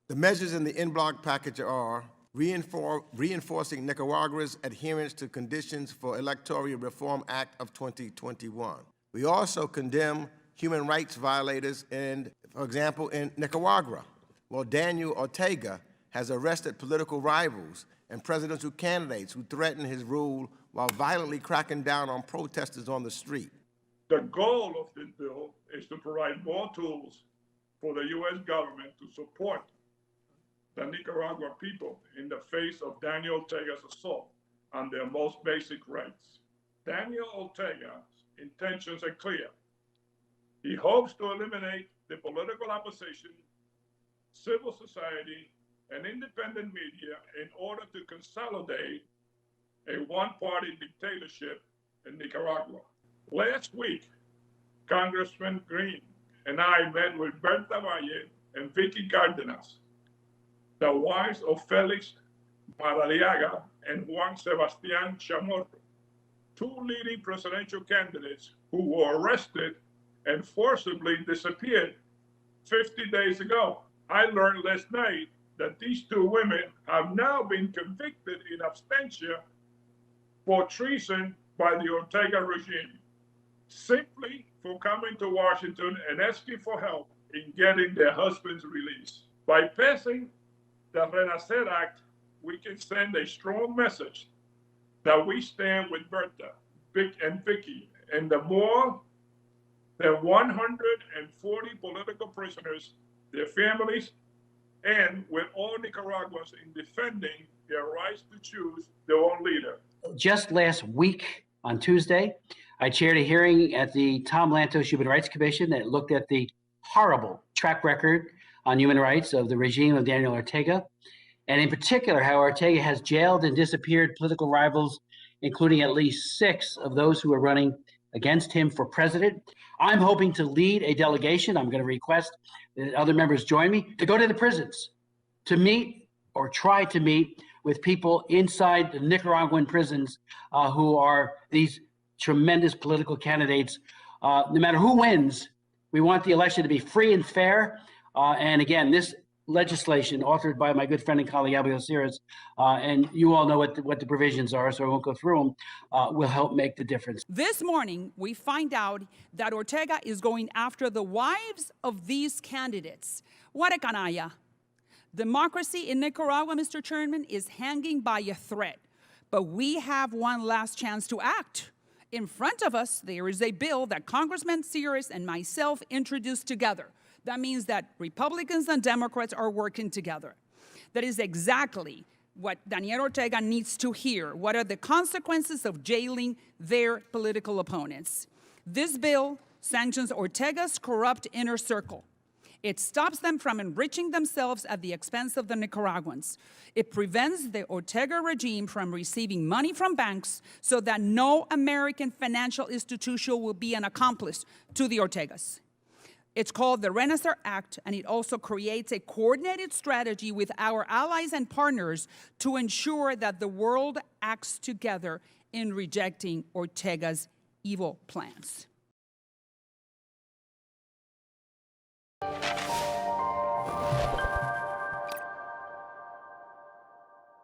The measures in the en-bloc package are reinforcing Nicaragua's adherence to conditions for Electoral Reform Act of 2021. We also condemn human rights violators, for example, in Nicaragua, while Daniel Ortega has arrested political rivals and presidential candidates who threaten his rule while violently cracking down on protesters on the street. The goal of this bill is to provide more tools for the U.S. government to support the Nicaraguan people in the face of Daniel Ortega's assault on their most basic rights. Daniel Ortega's intentions are clear. He hopes to eliminate the political opposition, civil society, and independent media in order to consolidate a one-party dictatorship in Nicaragua. Last week, Congressman Green and I met with Berta Valle and Vicky Cárdenas, the wives of Felix Madariaga and Juan Sebastián Chamorro, two leading presidential candidates who were arrested and forcibly disappeared 50 days ago. I learned last night that these two women have now been convicted in absentia for treason by the Ortega regime, simply for coming to Washington and asking for help in getting their husbands released. By passing the RENACER Act, we can send a strong message that we stand with Berta, Vic, and Vicky, and the more than 140 political prisoners, their families, and with all Nicaraguans in defending their rights to choose their own leader. Just last week on Tuesday, I chaired a hearing at the Tom Lantos Human Rights Commission that looked at the horrible track record on human rights of the regime of Daniel Ortega, and in particular, how Ortega has jailed and disappeared political rivals, including at least 6 of those who are running against him for president. I'm hoping to lead a delegation. I'm going to request that other members join me to go to the prisons to meet or try to meet with people inside the Nicaraguan prisons who are these tremendous political candidates. No matter who wins, we want the election to be free and fair. And again, this legislation authored by my good friend and colleague, Abel Osiris, and you all know what the provisions are, so I won't go through them, will help make the difference. This morning, we find out that Ortega is going after the wives of these candidates. What a canalla. Democracy in Nicaragua, Mr. Chairman, is hanging by a thread, but we have one last chance to act. In front of us, there is a bill that Congressman Sears and myself introduced together. That means that Republicans and Democrats are working together. That is exactly what Daniel Ortega needs to hear. What are the consequences of jailing their political opponents? This bill sanctions Ortega's corrupt inner circle. It stops them from enriching themselves at the expense of the Nicaraguans. It prevents the Ortega regime from receiving money from banks so that no American financial institution will be an accomplice to the Ortegas. It's called the RENACER Act, and it also creates a coordinated strategy with our allies and partners to ensure that the world acts together in rejecting Ortega's evil plans.